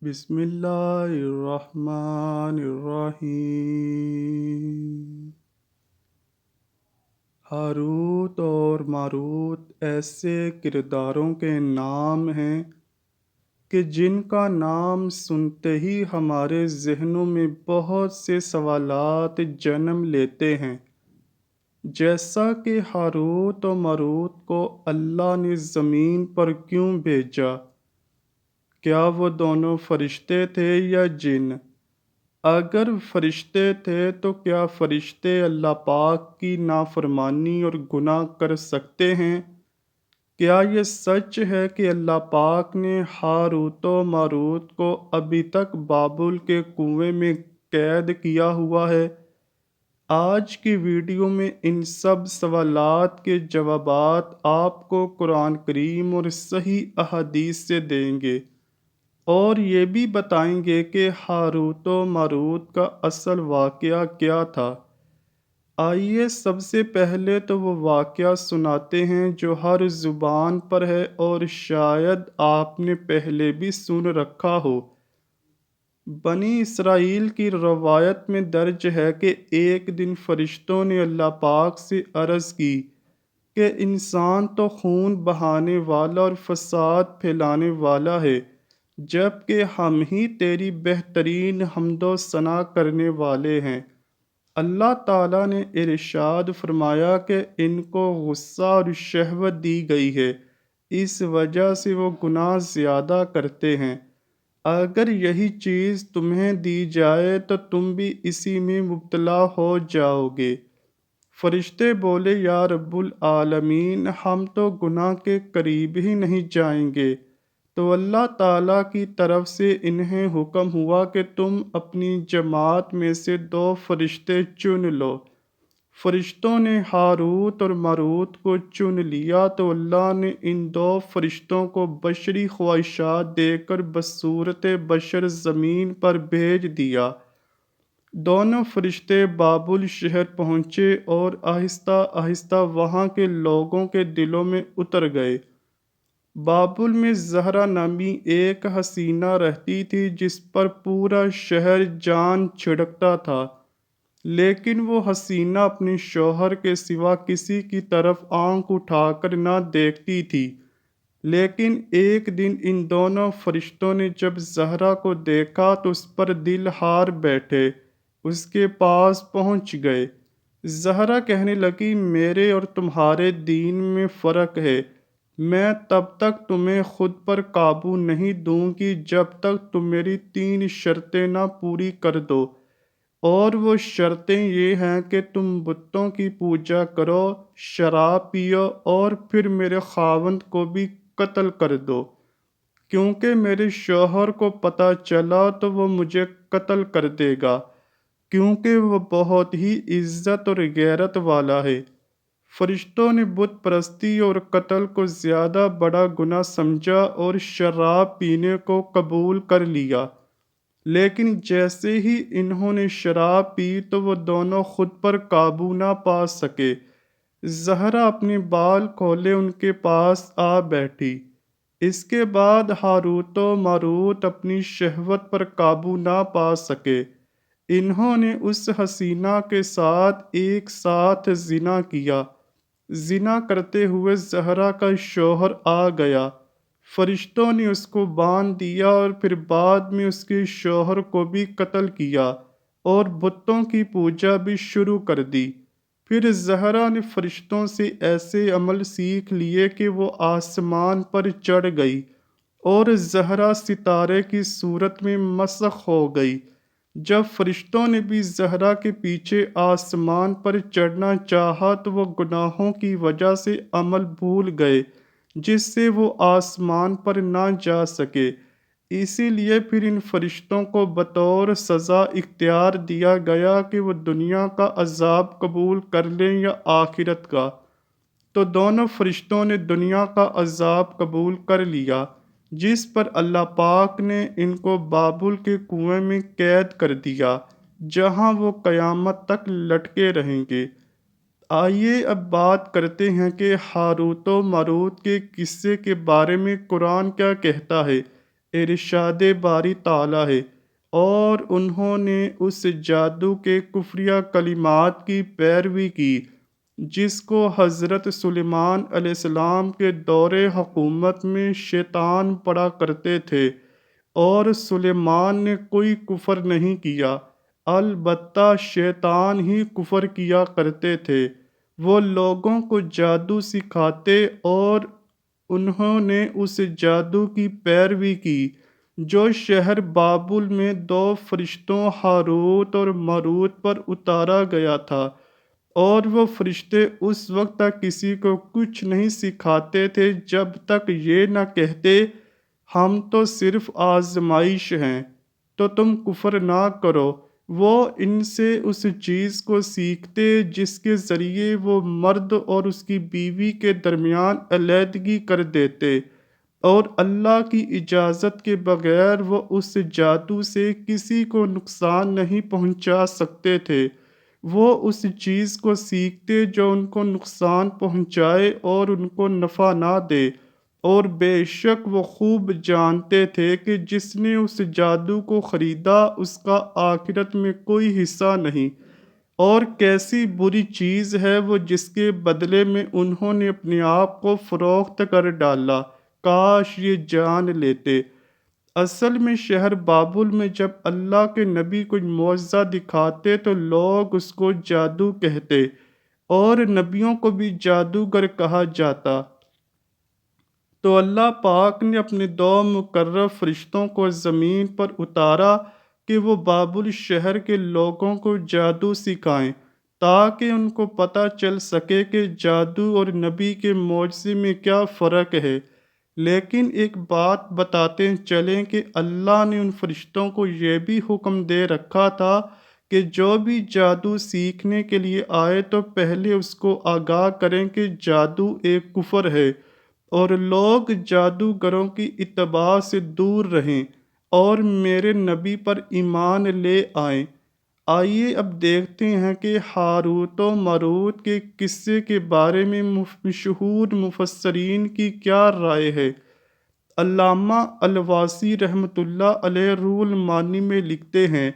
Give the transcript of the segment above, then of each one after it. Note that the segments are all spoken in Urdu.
بسم اللہ الرحمن الرحیم۔ ہاروت اور ماروت ایسے کرداروں کے نام ہیں کہ جن کا نام سنتے ہی ہمارے ذہنوں میں بہت سے سوالات جنم لیتے ہیں، جیسا کہ ہاروت و ماروت کو اللہ نے زمین پر کیوں بھیجا؟ کیا وہ دونوں فرشتے تھے یا جن؟ اگر فرشتے تھے تو کیا فرشتے اللہ پاک کی نافرمانی اور گناہ کر سکتے ہیں؟ کیا یہ سچ ہے کہ اللہ پاک نے ہاروت و ماروت کو ابھی تک بابل کے کنویں میں قید کیا ہوا ہے؟ آج کی ویڈیو میں ان سب سوالات کے جوابات آپ کو قرآن کریم اور صحیح احادیث سے دیں گے، اور یہ بھی بتائیں گے کہ ہاروت و ماروت کا اصل واقعہ کیا تھا۔ آئیے سب سے پہلے تو وہ واقعہ سناتے ہیں جو ہر زبان پر ہے اور شاید آپ نے پہلے بھی سن رکھا ہو۔ بنی اسرائیل کی روایت میں درج ہے کہ ایک دن فرشتوں نے اللہ پاک سے عرض کی کہ انسان تو خون بہانے والا اور فساد پھیلانے والا ہے، جبکہ ہم ہی تیری بہترین حمد و ثنا کرنے والے ہیں۔ اللہ تعالیٰ نے ارشاد فرمایا کہ ان کو غصہ اور شہوت دی گئی ہے، اس وجہ سے وہ گناہ زیادہ کرتے ہیں۔ اگر یہی چیز تمہیں دی جائے تو تم بھی اسی میں مبتلا ہو جاؤ گے۔ فرشتے بولے، یا رب العالمین، ہم تو گناہ کے قریب ہی نہیں جائیں گے۔ تو اللہ تعالیٰ کی طرف سے انہیں حکم ہوا کہ تم اپنی جماعت میں سے 2 فرشتے چن لو۔ فرشتوں نے ہاروت اور ماروت کو چن لیا تو اللہ نے ان 2 فرشتوں کو بشری خواہشات دے کر بصورت بشر زمین پر بھیج دیا۔ دونوں فرشتے بابل شہر پہنچے اور آہستہ آہستہ وہاں کے لوگوں کے دلوں میں اتر گئے۔ بابل میں زہرا نامی ایک حسینہ رہتی تھی جس پر پورا شہر جان چھڑکتا تھا، لیکن وہ حسینہ اپنے شوہر کے سوا کسی کی طرف آنکھ اٹھا کر نہ دیکھتی تھی۔ لیکن ایک دن ان دونوں فرشتوں نے جب زہرا کو دیکھا تو اس پر دل ہار بیٹھے، اس کے پاس پہنچ گئے۔ زہرا کہنے لگی، میرے اور تمہارے دین میں فرق ہے، میں تب تک تمہیں خود پر قابو نہیں دوں گی جب تک تم میری 3 شرطیں نہ پوری کر دو، اور وہ شرطیں یہ ہیں کہ تم بتوں کی پوجا کرو، شراب پیو، اور پھر میرے خاوند کو بھی قتل کر دو، کیونکہ میرے شوہر کو پتہ چلا تو وہ مجھے قتل کر دے گا، کیونکہ وہ بہت ہی عزت اور غیرت والا ہے۔ فرشتوں نے بت پرستی اور قتل کو زیادہ بڑا گناہ سمجھا اور شراب پینے کو قبول کر لیا، لیکن جیسے ہی انہوں نے شراب پی تو وہ دونوں خود پر قابو نہ پا سکے۔ زہرا اپنے بال کھولے ان کے پاس آ بیٹھی۔ اس کے بعد ہاروت و ماروت اپنی شہوت پر قابو نہ پا سکے۔ انہوں نے اس حسینہ کے ساتھ ایک ساتھ زنا کیا۔ زنا کرتے ہوئے زہرا کا شوہر آ گیا۔ فرشتوں نے اس کو باندھ دیا اور پھر بعد میں اس کے شوہر کو بھی قتل کیا اور بتوں کی پوجا بھی شروع کر دی۔ پھر زہرا نے فرشتوں سے ایسے عمل سیکھ لیے کہ وہ آسمان پر چڑھ گئی اور زہرا ستارے کی صورت میں مسخ ہو گئی۔ جب فرشتوں نے بھی زہرا کے پیچھے آسمان پر چڑھنا چاہا تو وہ گناہوں کی وجہ سے عمل بھول گئے جس سے وہ آسمان پر نہ جا سکے، اسی لیے پھر ان فرشتوں کو بطور سزا اختیار دیا گیا کہ وہ دنیا کا عذاب قبول کر لیں یا آخرت کا۔ تو دونوں فرشتوں نے دنیا کا عذاب قبول کر لیا، جس پر اللہ پاک نے ان کو بابل کے کنویں میں قید کر دیا، جہاں وہ قیامت تک لٹکے رہیں گے۔ آئیے اب بات کرتے ہیں کہ ہاروت و ماروت کے قصے کے بارے میں قرآن کیا کہتا ہے۔ ارشاد باری تعالیٰ ہے، اور انہوں نے اس جادو کے کفریہ کلمات کی پیروی کی جس کو حضرت سلیمان علیہ السلام کے دور حکومت میں شیطان پڑھا کرتے تھے، اور سلیمان نے کوئی کفر نہیں کیا، البتہ شیطان ہی کفر کیا کرتے تھے۔ وہ لوگوں کو جادو سکھاتے اور انہوں نے اس جادو کی پیروی کی جو شہر بابل میں دو فرشتوں ہاروت اور ماروت پر اتارا گیا تھا، اور وہ فرشتے اس وقت تک کسی کو کچھ نہیں سکھاتے تھے جب تک یہ نہ کہتے ہم تو صرف آزمائش ہیں، تو تم کفر نہ کرو۔ وہ ان سے اس چیز کو سیکھتے جس کے ذریعے وہ مرد اور اس کی بیوی کے درمیان علیحدگی کر دیتے، اور اللہ کی اجازت کے بغیر وہ اس جادو سے کسی کو نقصان نہیں پہنچا سکتے تھے۔ وہ اس چیز کو سیکھتے جو ان کو نقصان پہنچائے اور ان کو نفع نہ دے، اور بے شک وہ خوب جانتے تھے کہ جس نے اس جادو کو خریدا اس کا آخرت میں کوئی حصہ نہیں، اور کیسی بری چیز ہے وہ جس کے بدلے میں انہوں نے اپنے آپ کو فروخت کر ڈالا، کاش یہ جان لیتے۔ اصل میں شہر بابل میں جب اللہ کے نبی کوئی معجزہ دکھاتے تو لوگ اس کو جادو کہتے، اور نبیوں کو بھی جادوگر کہا جاتا۔ تو اللہ پاک نے اپنے دو مقرب فرشتوں کو زمین پر اتارا کہ وہ بابل شہر کے لوگوں کو جادو سکھائیں، تاکہ ان کو پتہ چل سکے کہ جادو اور نبی کے معجزے میں کیا فرق ہے۔ لیکن ایک بات بتاتے چلیں کہ اللہ نے ان فرشتوں کو یہ بھی حکم دے رکھا تھا کہ جو بھی جادو سیکھنے کے لیے آئے تو پہلے اس کو آگاہ کریں کہ جادو ایک کفر ہے، اور لوگ جادوگروں کی اتباع سے دور رہیں اور میرے نبی پر ایمان لے آئیں۔ آئیے اب دیکھتے ہیں کہ ہاروت و ماروت کے قصے کے بارے میں مشہور مفسرین کی کیا رائے ہے۔ علامہ الواصی رحمۃ اللہ علیہ روح المعانی میں لکھتے ہیں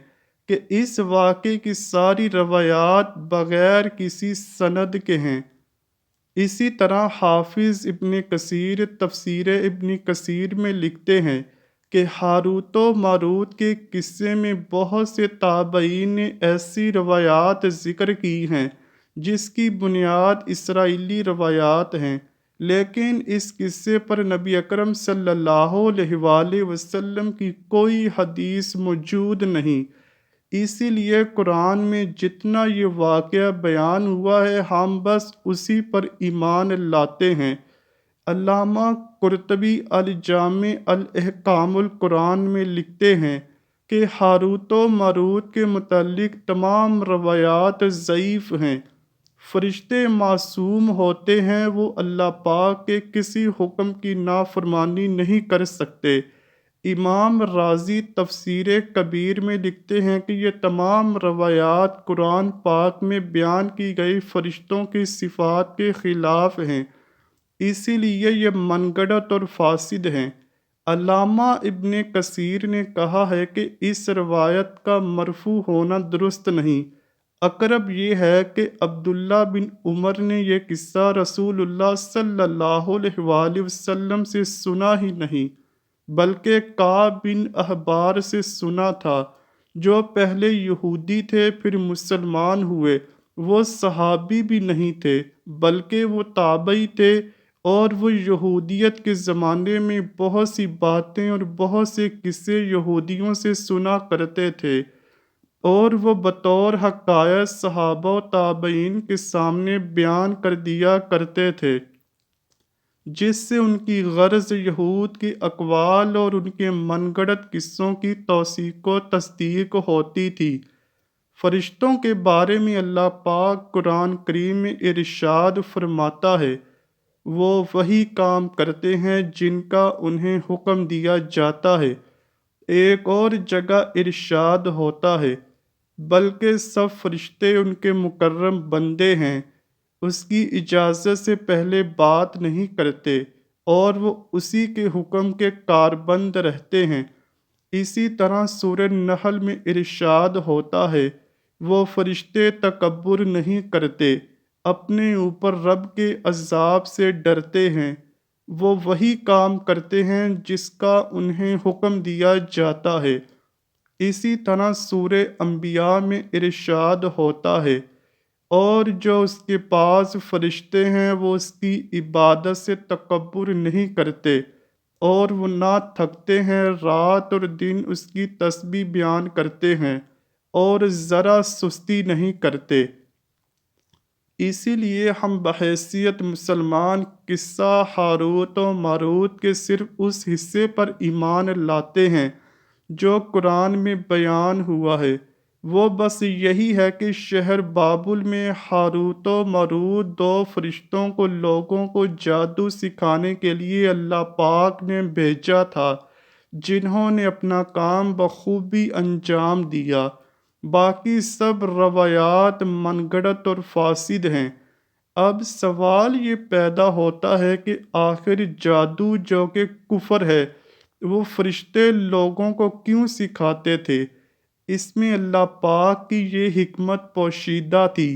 کہ اس واقعے کی ساری روایات بغیر کسی سند کے ہیں۔ اسی طرح حافظ ابن کثیر تفسیر ابن کثیر میں لکھتے ہیں کہ ہاروت و ماروت کے قصے میں بہت سے تابعین نے ایسی روایات ذکر کی ہیں جس کی بنیاد اسرائیلی روایات ہیں، لیکن اس قصے پر نبی اکرم صلی اللہ علیہ وآلہ وسلم کی کوئی حدیث موجود نہیں۔ اسی لیے قرآن میں جتنا یہ واقعہ بیان ہوا ہے ہم بس اسی پر ایمان لاتے ہیں۔ علامہ قرطبی الجامع الاحکام القرآن میں لکھتے ہیں کہ ہاروت و ماروت کے متعلق تمام روایات ضعیف ہیں۔ فرشتے معصوم ہوتے ہیں، وہ اللہ پاک کے کسی حکم کی نافرمانی نہیں کر سکتے۔ امام رازی تفسیر کبیر میں لکھتے ہیں کہ یہ تمام روایات قرآن پاک میں بیان کی گئی فرشتوں کی صفات کے خلاف ہیں، اسی لیے یہ من گھڑت اور فاسد ہیں۔ علامہ ابن کثیر نے کہا ہے کہ اس روایت کا مرفوع ہونا درست نہیں، اقرب یہ ہے کہ عبداللہ بن عمر نے یہ قصہ رسول اللہ صلی اللہ علیہ وآلہ وسلم سے سنا ہی نہیں، بلکہ کعب بن احبار سے سنا تھا، جو پہلے یہودی تھے پھر مسلمان ہوئے۔ وہ صحابی بھی نہیں تھے بلکہ وہ تابعی تھے، اور وہ یہودیت کے زمانے میں بہت سی باتیں اور بہت سے قصے یہودیوں سے سنا کرتے تھے، اور وہ بطور حقائق صحابہ و تابعین کے سامنے بیان کر دیا کرتے تھے، جس سے ان کی غرض یہود کے اقوال اور ان کے من گھڑت قصوں کی توثیق و تصدیق ہوتی تھی۔ فرشتوں کے بارے میں اللہ پاک قرآن کریم میں ارشاد فرماتا ہے، وہ وہی کام کرتے ہیں جن کا انہیں حکم دیا جاتا ہے۔ ایک اور جگہ ارشاد ہوتا ہے، بلکہ سب فرشتے ان کے مکرم بندے ہیں، اس کی اجازت سے پہلے بات نہیں کرتے، اور وہ اسی کے حکم کے کاربند رہتے ہیں۔ اسی طرح سورہ نحل میں ارشاد ہوتا ہے، وہ فرشتے تکبر نہیں کرتے، اپنے اوپر رب کے عذاب سے ڈرتے ہیں، وہ وہی کام کرتے ہیں جس کا انہیں حکم دیا جاتا ہے۔ اسی طرح سورہ انبیاء میں ارشاد ہوتا ہے، اور جو اس کے پاس فرشتے ہیں وہ اس کی عبادت سے تکبر نہیں کرتے، اور وہ نہ تھکتے ہیں، رات اور دن اس کی تسبیح بیان کرتے ہیں اور ذرا سستی نہیں کرتے۔ اسی لیے ہم بحیثیت مسلمان قصہ ہاروت و ماروت کے صرف اس حصے پر ایمان لاتے ہیں جو قرآن میں بیان ہوا ہے۔ وہ بس یہی ہے کہ شہر بابل میں ہاروت و ماروت دو فرشتوں کو لوگوں کو جادو سکھانے کے لیے اللہ پاک نے بھیجا تھا، جنہوں نے اپنا کام بخوبی انجام دیا۔ باقی سب روایات من گھڑت اور فاسد ہیں۔ اب سوال یہ پیدا ہوتا ہے کہ آخر جادو جو کہ کفر ہے، وہ فرشتے لوگوں کو کیوں سکھاتے تھے؟ اس میں اللہ پاک کی یہ حکمت پوشیدہ تھی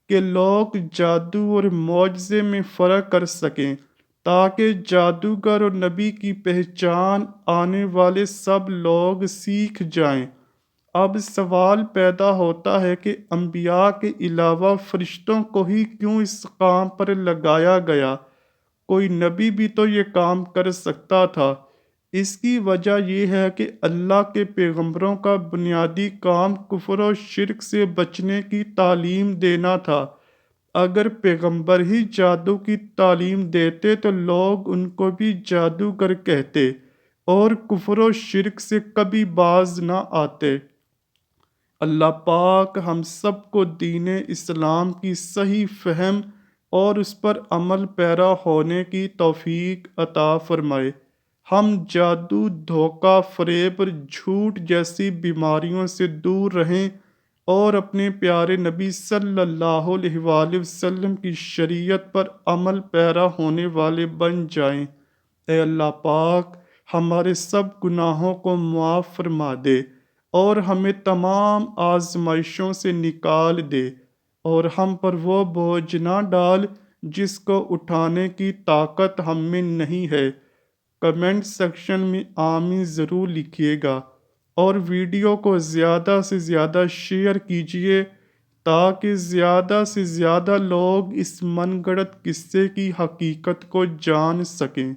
کہ لوگ جادو اور معجزے میں فرق کر سکیں، تاکہ جادوگر اور نبی کی پہچان آنے والے سب لوگ سیکھ جائیں۔ اب سوال پیدا ہوتا ہے کہ انبیاء کے علاوہ فرشتوں کو ہی کیوں اس کام پر لگایا گیا؟ کوئی نبی بھی تو یہ کام کر سکتا تھا۔ اس کی وجہ یہ ہے کہ اللہ کے پیغمبروں کا بنیادی کام کفر و شرک سے بچنے کی تعلیم دینا تھا۔ اگر پیغمبر ہی جادو کی تعلیم دیتے تو لوگ ان کو بھی جادوگر کہتے اور کفر و شرک سے کبھی باز نہ آتے۔ اللہ پاک ہم سب کو دین اسلام کی صحیح فہم اور اس پر عمل پیرا ہونے کی توفیق عطا فرمائے۔ ہم جادو، دھوکہ، فریب اور جھوٹ جیسی بیماریوں سے دور رہیں اور اپنے پیارے نبی صلی اللہ علیہ وآلہ وسلم کی شریعت پر عمل پیرا ہونے والے بن جائیں۔ اے اللہ پاک ہمارے سب گناہوں کو معاف فرما دے اور ہمیں تمام آزمائشوں سے نکال دے، اور ہم پر وہ بوجھ نہ ڈال جس کو اٹھانے کی طاقت ہم میں نہیں ہے۔ کمنٹ سیکشن میں آمین ضرور لکھیے گا، اور ویڈیو کو زیادہ سے زیادہ شیئر کیجیے تاکہ زیادہ سے زیادہ لوگ اس من گھڑت قصے کی حقیقت کو جان سکیں۔